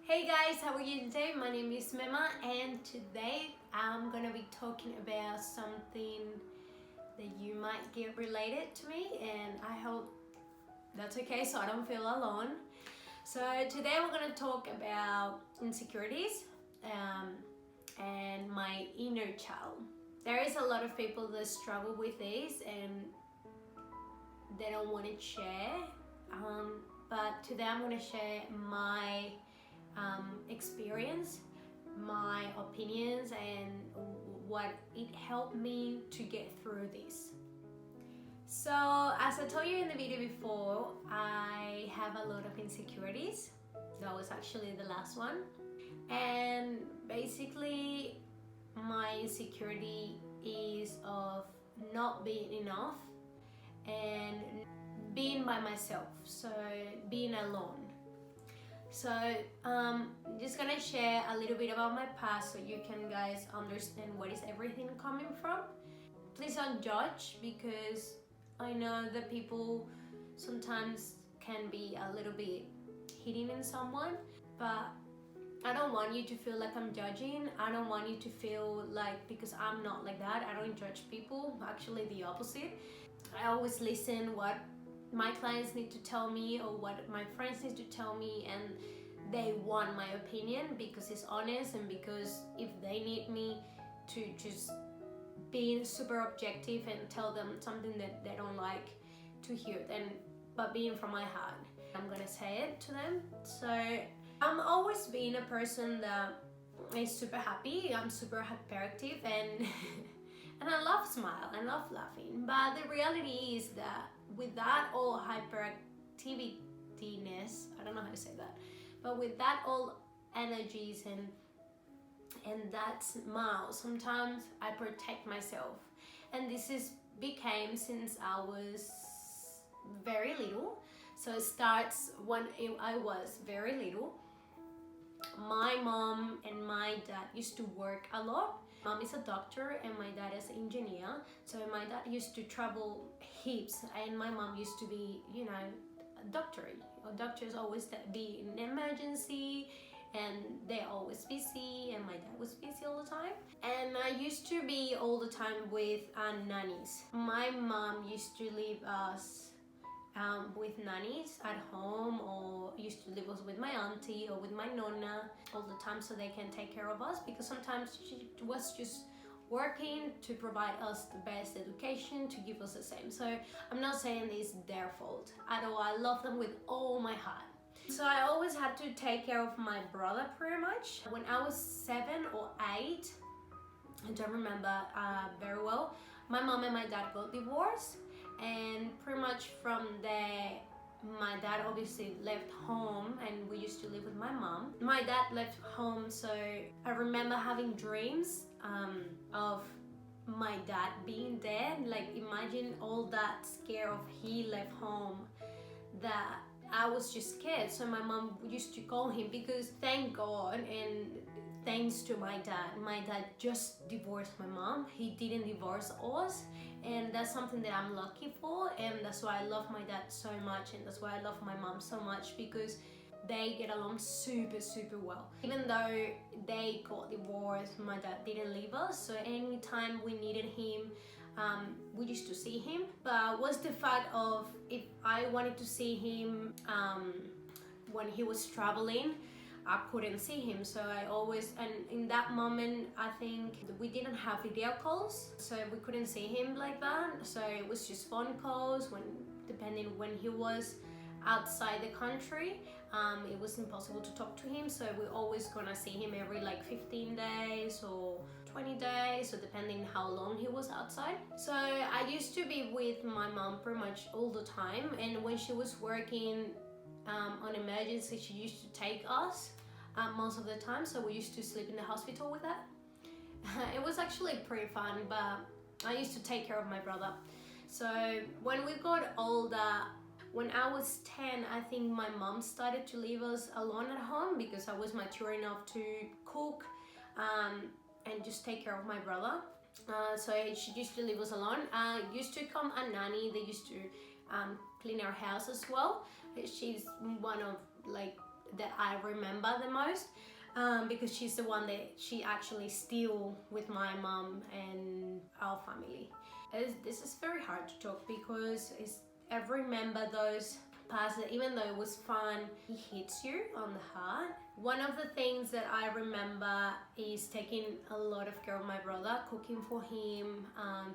Hey guys, how are you today? My name is Mema and today I'm gonna be talking about something that you might get related to me, and I hope that's okay so I don't feel alone. So today we're gonna talk about insecurities and my inner child. There is a lot of people that struggle with this and they don't want to share, but today I'm gonna share my experience, my opinions, and what it helped me to get through this. So as I told you in the video before, I have a lot of insecurities. That was actually the last one. And basically my insecurity is of not being enough and being by myself, so being alone. So just gonna share a little bit about my past so you can guys understand where is everything coming from. Please don't judge, because I know that people sometimes can be a little bit hitting in someone, but I don't want you to feel like I'm judging. I don't want you to feel like, because I'm not like that, I don't judge people. Actually the opposite. I always listen what my clients need to tell me or what my friends need to tell me, and they want my opinion because it's honest, and because if they need me to just be super objective and tell them something that they don't like to hear, then but being from my heart, I'm gonna say it to them. So I'm always being a person that is super happy. I'm super hyperactive and and I love smile, I love laughing, but the reality is that with that all hyperactivityness, I don't know how to say that, but with that all energies and that smile, sometimes I protect myself, and this is became since I was very little. So it starts when I was very little. My mom and my dad used to work a lot. Mom is a doctor and my dad is an engineer. So my dad used to travel heaps, and my mom used to be, you know, a doctor. Doctors always be in emergency and they're always busy, and my dad was busy all the time. And I used to be all the time with nannies. My mom used to leave us with nannies at home, or used to live us with my auntie or with my nonna all the time so they can take care of us, because sometimes she was just working to provide us the best education, to give us the same. So I'm not saying it's their fault at all. I love them with all my heart. So I always had to take care of my brother pretty much. When I was 7 or 8, I don't remember very well, my mom and my dad got divorced. And pretty much from there, my dad obviously left home and we used to live with my mom. My dad left home, so I remember having dreams of my dad being dead. Like, imagine all that scare of he left home, that I was just scared. So my mom used to call him, because thank God and thanks to my dad just divorced my mom. He didn't divorce us, and that's something that I'm lucky for, and that's why I love my dad so much, and that's why I love my mom so much, because they get along super well. Even though they got divorced, my dad didn't leave us, so anytime we needed him, we used to see him. But what's the fact of, if I wanted to see him when he was traveling, I couldn't see him. So I always, and in that moment I think we didn't have video calls, so we couldn't see him like that. So it was just phone calls, when depending when he was outside the country. It was impossible to talk to him, so we're always gonna see him every like 15 days or 20 days, so depending how long he was outside. So I used to be with my mom pretty much all the time, and when she was working on emergency, she used to take us most of the time, so we used to sleep in the hospital with her. It was actually pretty fun, but I used to take care of my brother. So when we got older, when I was 10, I think my mom started to leave us alone at home, because I was mature enough to cook and just take care of my brother. So she used to leave us alone. Used to come a nanny. They used to clean our house as well. She's one of like that I remember the most, because she's the one that she actually still with my mom and our family. This is very hard to talk because I remember those past that even though it was fun, it hits you on the heart. One of the things that I remember is taking a lot of care of my brother, cooking for him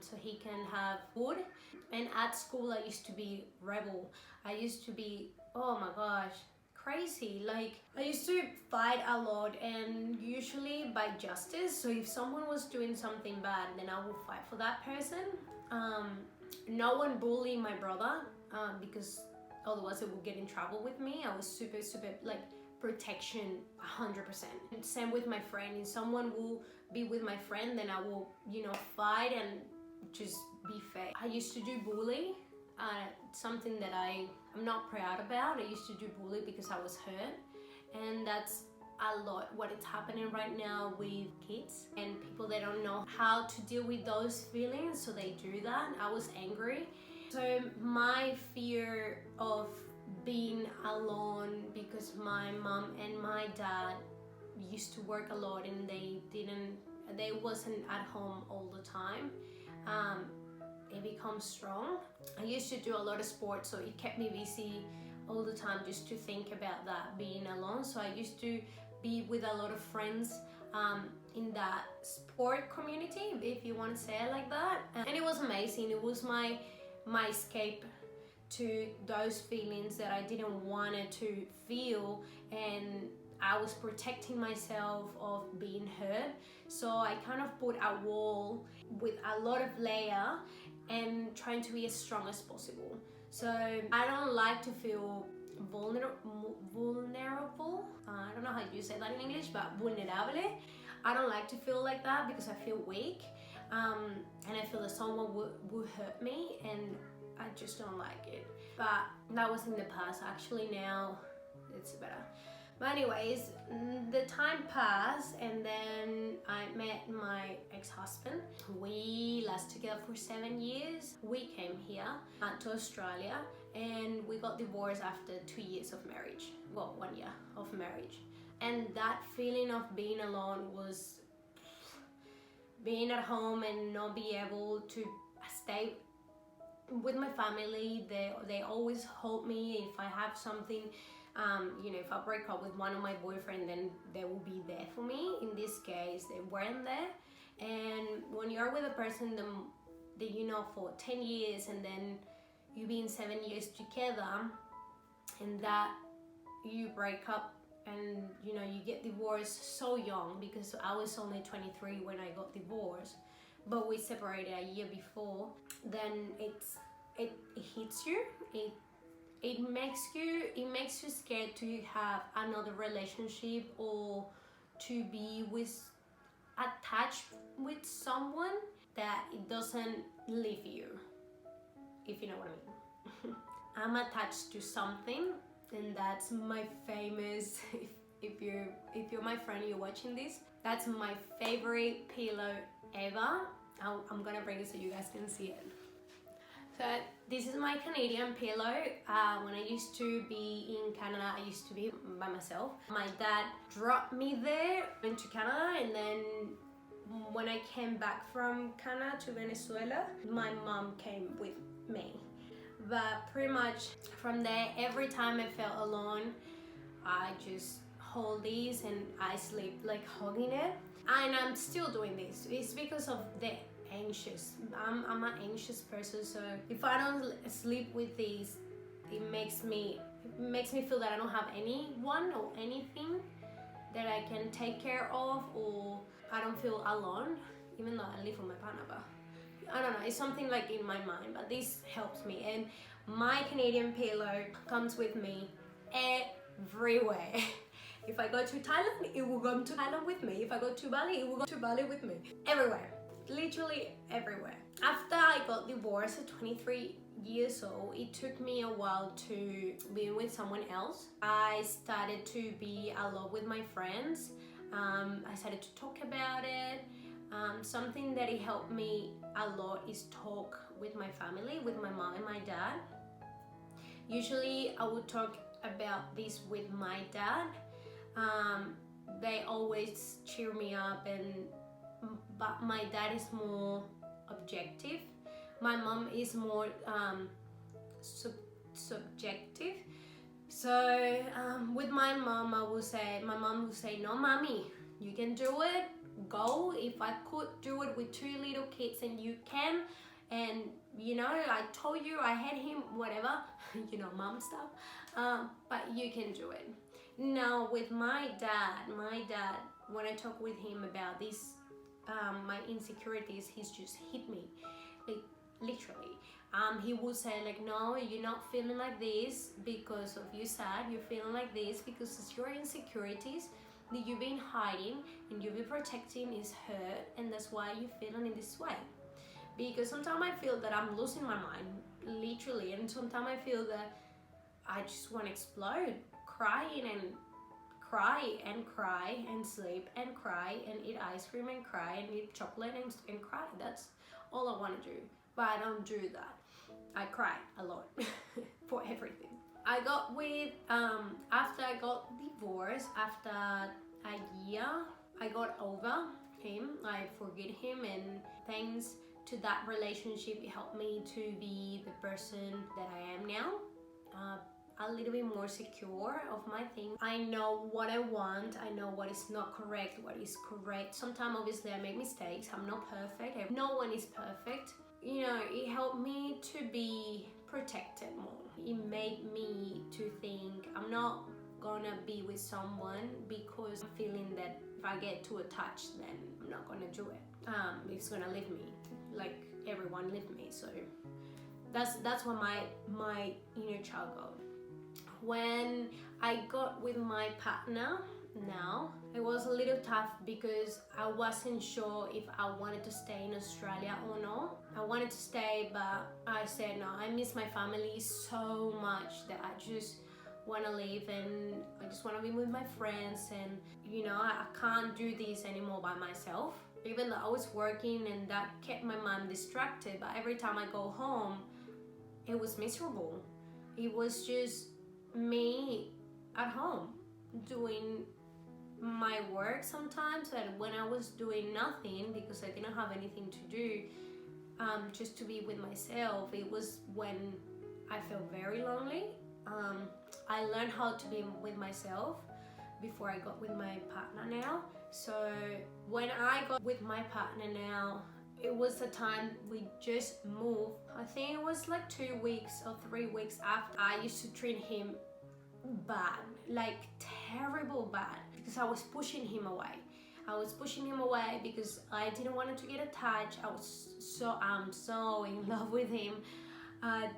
so he can have food. And at school I used to be rebel. I used to be, oh my gosh, crazy. Like, I used to fight a lot, and usually by justice. So if someone was doing something bad, then I would fight for that person. No one bullied my brother because otherwise it would get in trouble with me. I was super like protection 100%. Same with my friend. If someone will be with my friend, then I will, you know, fight and just be fair. I used to do bully. Something that I'm not proud about. I used to do bully because I was hurt, and that's a lot what is happening right now with kids and people that don't know how to deal with those feelings, so they do that. I was angry. So my fear of being alone, because my mom and my dad used to work a lot and they wasn't at home all the time, it becomes strong. I used to do a lot of sports, so it kept me busy all the time just to think about that, being alone. So I used to be with a lot of friends in that sport community, if you want to say it like that. And it was amazing. It was my escape to those feelings that I didn't want to feel, and I was protecting myself of being hurt. So I kind of put a wall with a lot of layer and trying to be as strong as possible. So I don't like to feel vulnerable. I don't know how you say that in English, but vulnerable. I don't like to feel like that because I feel weak, and I feel that someone would hurt me, and I just don't like it. But that was in the past. Actually now it's better. But anyways, the time passed, and then I met my ex-husband. We lasted together for 7 years. We came here to Australia, and we got divorced after 2 years of marriage. Well, 1 year of marriage. And that feeling of being alone was being at home and not be able to stay with my family. They always hold me if I have something. You know, if I break up with one of my boyfriend, then they will be there for me. In this case, they weren't there. And when you're with a person that you know for 10 years, and then you been 7 years together, and that you break up and you know you get divorced so young, because I was only 23 when I got divorced, but we separated a year before, then it hits you. It makes you scared to have another relationship, or to be attached with someone that it doesn't leave you, if you know what I mean. I'm attached to something, and that's my famous, if you're my friend, you're watching this, that's my favorite pillow ever. I'm gonna bring it so you guys can see it. So this is my Canadian pillow. When I used to be in Canada, I used to be by myself. My dad dropped me there, went to Canada, and then when I came back from Canada to Venezuela, my mom came with me. But pretty much from there, every time I felt alone, I just hold these and I sleep like hugging it. And I'm still doing this. It's because of the anxious. I'm an anxious person, so if I don't sleep with these, it makes me feel that I don't have anyone or anything that I can take care of, or I don't feel alone, even though I live with my partner. But I don't know, it's something like in my mind, but this helps me. And my Canadian pillow comes with me everywhere. If I go to Thailand, it will come to Thailand with me. If I go to Bali, it will go to Bali with me. Everywhere. Literally everywhere. After I got divorced at 23 years old, it took me a while to be with someone else. I started to be alone with my friends. I started to talk about it. Something that it helped me a lot is talk with my family, with my mom and my dad. Usually I would talk about this with my dad. They always cheer me up, but my dad is more objective. My mom is more subjective. So with my mom, my mom will say, no, mommy, you can do it. Go. If I could do it with 2 little kids and you can, and you know, I told you I had him, whatever, you know, mom stuff, but you can do it. Now with my dad, when I talk with him about this, my insecurities, he's just hit me, like literally. He will say like, no, you're not feeling like this because of you sad, you're feeling like this because it's your insecurities that you've been hiding and you've been protecting is hurt, and that's why you're feeling in this way. Because sometimes I feel that I'm losing my mind, literally, and sometimes I feel that I just want to explode, crying and cry and cry and sleep and cry and eat ice cream and cry and eat chocolate and cry. That's all I want to do, but I don't do that. I cry a lot for everything. I got with, after I got divorced, after a year, I got over him, I forget him, and thanks to that relationship, it helped me to be the person that I am now. A little bit more secure of my things. I know what I want, I know what is not correct, what is correct. Sometimes obviously I make mistakes, I'm not perfect, no one is perfect. You know, it helped me to be protected more. It made me to think I'm not gonna be with someone because I'm feeling that if I get too attached, then I'm not gonna do it. It's gonna leave me, like everyone left me. So that's what my inner child got. When I got with my partner now, it was a little tough because I wasn't sure if I wanted to stay in Australia or not. I wanted to stay, but I said no, I miss my family so much that I just want to leave, and I just want to be with my friends, and you know, I can't do this anymore by myself. Even though I was working and that kept my mom distracted, but every time I go home, it was miserable. It was just me at home doing my work sometimes, and when I was doing nothing because I didn't have anything to do, just to be with myself, it was when I felt very lonely. I learned how to be with myself before I got with my partner now. So when I got with my partner now, it was the time we just moved. I think it was like 2 weeks or 3 weeks after. I used to treat him bad, like terrible bad, because I was pushing him away. I was pushing him away because I didn't want him to get attached. I'm so in love with him. I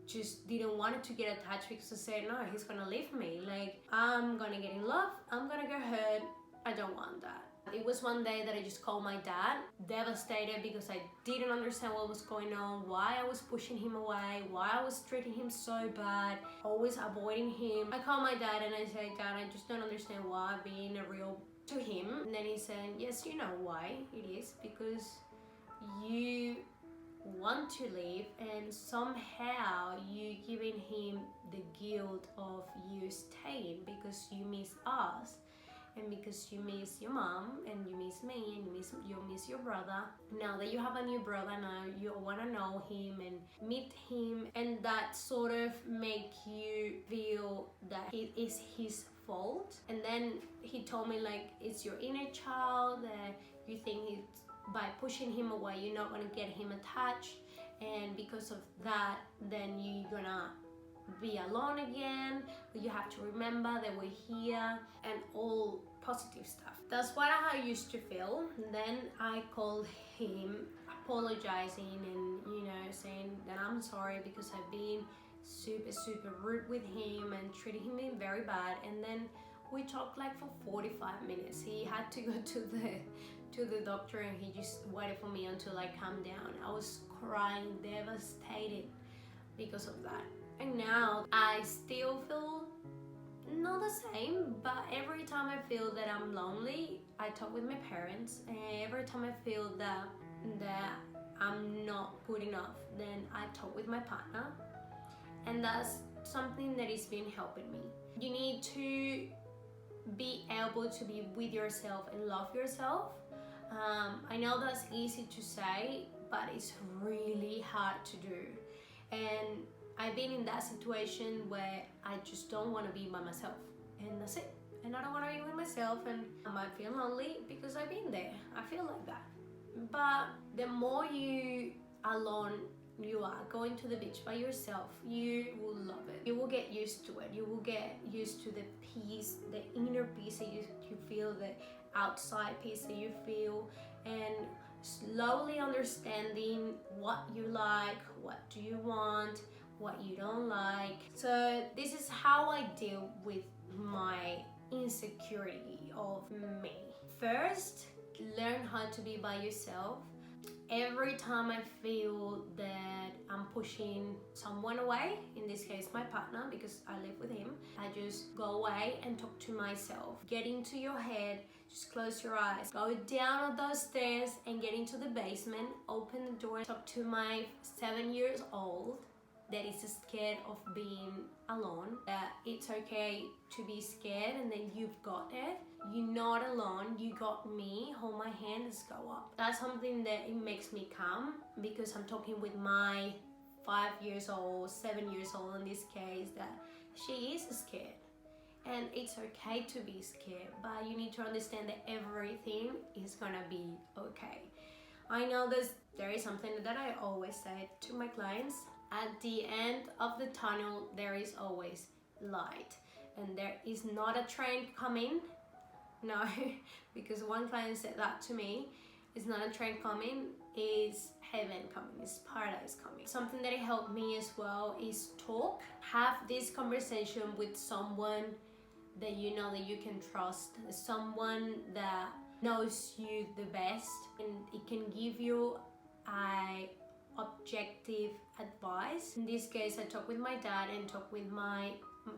just didn't want him to get attached because I said, no, he's gonna leave me. Like, I'm gonna get in love, I'm gonna get hurt. I don't want that. It was one day that I just called my dad, devastated because I didn't understand what was going on, why I was pushing him away, why I was treating him so bad, always avoiding him. I called my dad and I said, Dad, I just don't understand why I'm being a real to him. And then he said, yes, you know why it is, because you want to leave and somehow you giving him the guilt of you staying because you miss us. And because you miss your mom, and you miss me, and you miss your brother. Now that you have a new brother, now you want to know him and meet him, and that sort of make you feel that it is his fault. And then he told me, like, it's your inner child, that you think it's by pushing him away you're not going to get him attached, and because of that then you're gonna be alone again. You have to remember that we're here, and all positive stuff. That's what I used to feel. Then I called him apologizing and, you know, saying that I'm sorry because I've been super rude with him and treating him very bad. And then we talked like for 45 minutes. He had to go to the doctor, and he just waited for me until I calmed down. I was crying, devastated because of that. And now I still feel not the same, but every time I feel that I'm lonely, I talk with my parents, and every time I feel that I'm not good enough, then I talk with my partner. And that's something that has been helping me. You need to be able to be with yourself and love yourself. I know that's easy to say, but it's really hard to do. And I've been in that situation where I just don't want to be by myself, and that's it. And I don't want to be with myself, and I might feel lonely because I've been there. I feel like that. But the more you alone you are going to the beach by yourself, you will love it. You will get used to it. You will get used to the peace, the inner peace that you feel, the outside peace that you feel, and slowly understanding what you like, what do you want, what you don't like. So this is how I deal with my insecurity of me. First, learn how to be by yourself. Every time I feel that I'm pushing someone away, in this case my partner, because I live with him, I just go away and talk to myself. Get into your head, just close your eyes, go down those stairs and get into the basement, open the door, talk to my 7-year-old that is scared of being alone, that it's okay to be scared and then you've got it. You're not alone, you got me, hold my hand, let's go up. That's something that it makes me calm, because I'm talking with my 5-year-old, 7-year-old in this case, that she is scared. And it's okay to be scared, but you need to understand that everything is gonna be okay. I know there is something that I always say to my clients: at the end of the tunnel, there is always light. And there is not a train coming. No, because one client said that to me. It's not a train coming, it's heaven coming, it's paradise coming. Something that helped me as well is talk. Have this conversation with someone that you know that you can trust, someone that knows you the best, and it can give you a objective advice. In this case, I talk with my dad and talk with my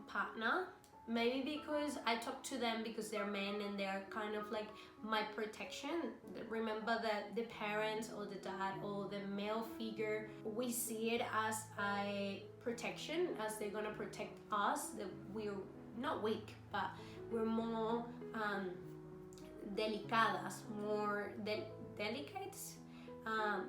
partner. Maybe because I talk to them because they're men and they're kind of like my protection. Remember that the parents or the dad or the male figure, we see it as a protection, as they're gonna protect us, that we're not weak, but we're more delicadas, more delicate,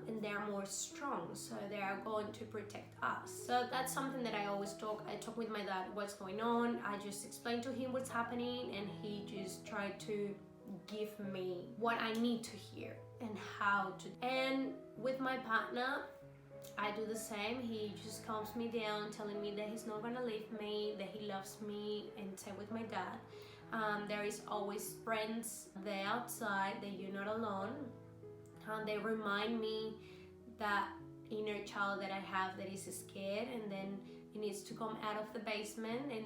and they're more strong, so they are going to protect us. So that's something that I always talk. I talk with my dad what's going on. I just explain to him what's happening, and he just tried to give me what I need to hear and how to. And with my partner, I do the same. He just calms me down, telling me that he's not gonna leave me, that he loves me, and same with my dad. There is always friends there outside, that you're not alone. They remind me that inner child that I have that is scared, and then it needs to come out of the basement and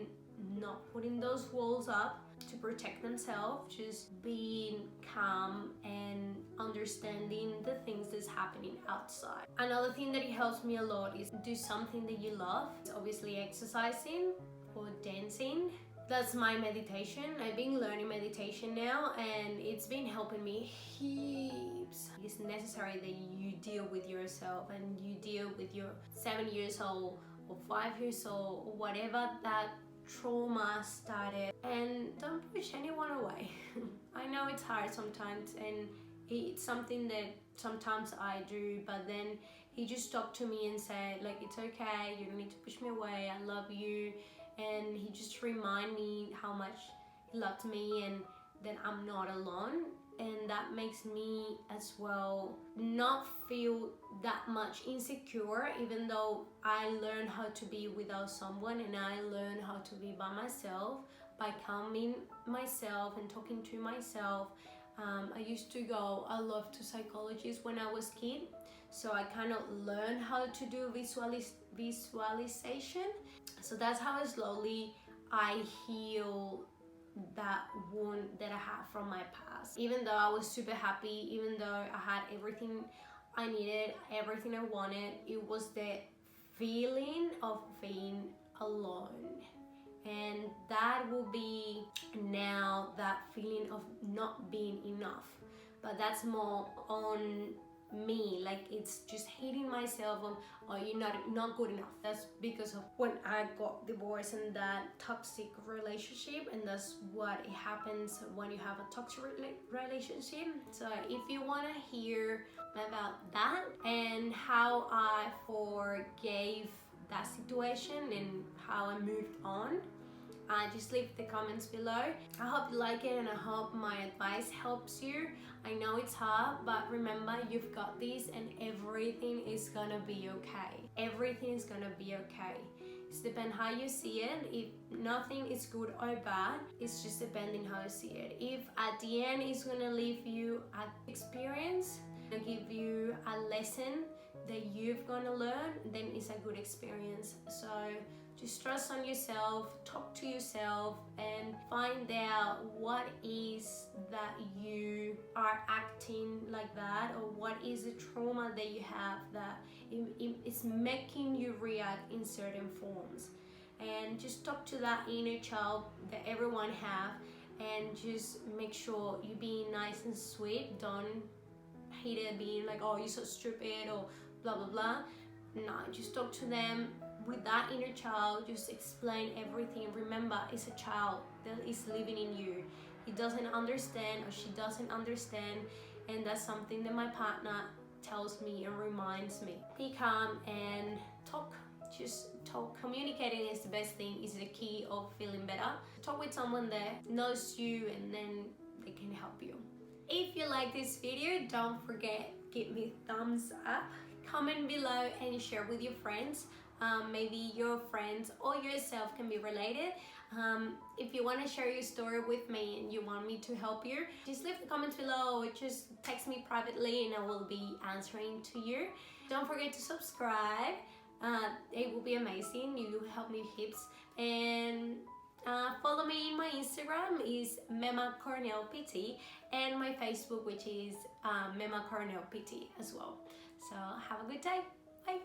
not putting those walls up to protect themselves, just being calm and understanding the things that's happening outside. Another thing that helps me a lot is do something that you love. It's obviously exercising or dancing. That's my meditation. I've been learning meditation now, and it's been helping me heaps. It's necessary that you deal with yourself and you deal with your 7-year-old or 5-year-old or whatever that trauma started, and don't push anyone away. I know it's hard sometimes, and it's something that sometimes I do, but then he just talked to me and said, like, it's okay, you don't need to push me away, I love you. And he just reminded me how much he loved me and that I'm not alone. And that makes me as well not feel that much insecure, even though I learned how to be without someone, and I learned how to be by myself by calming myself and talking to myself. I used to go a lot to psychologists when I was a kid, so I kind of learned how to do visualization. So that's how I heal that wound that I had from my past. Even though I was super happy, even though I had everything I needed, everything I wanted, it was the feeling of being alone. And that will be now that feeling of not being enough. But that's more on me, like it's just hating myself on, oh, you're not good enough. That's because of when I got divorced and that toxic relationship, and that's what it happens when you have a toxic relationship. So if you want to hear about that and how I forgave that situation and how I moved on, just leave the comments below. I hope you like it and I hope my advice helps you. I know it's hard, but remember, you've got this and everything is gonna be okay. Everything is gonna be okay. It's depend how you see it. If nothing is good or bad, it's just depending how you see it. If at the end it's gonna leave you an experience and give you a lesson that you're gonna learn, then it's a good experience. So just trust on yourself, talk to yourself, and find out what is that you are acting like that, or what is the trauma that you have that is making you react in certain forms. And just talk to that inner child that everyone have, and just make sure you being nice and sweet. Don't hate it being like, oh, you're so stupid or blah blah blah. No, just talk to them with that inner child. Just explain everything. Remember, it's a child that is living in you. He doesn't understand or she doesn't understand, and that's something that my partner tells me and reminds me. Be calm and talk. Just talk. Communicating is the best thing, is the key of feeling better. Talk with someone that knows you, and then they can help you. If you like this video, don't forget, give me thumbs up, comment below, and share with your friends. Maybe your friends or yourself can be related. If you want to share your story with me and you want me to help you, just leave the comments below or just text me privately and I will be answering to you. Don't forget to subscribe. It will be amazing. You help me heaps. And follow me in my Instagram is Mema Cornell PT, and my Facebook, which is Mema Cornell PT as well. So have a good day. Bye.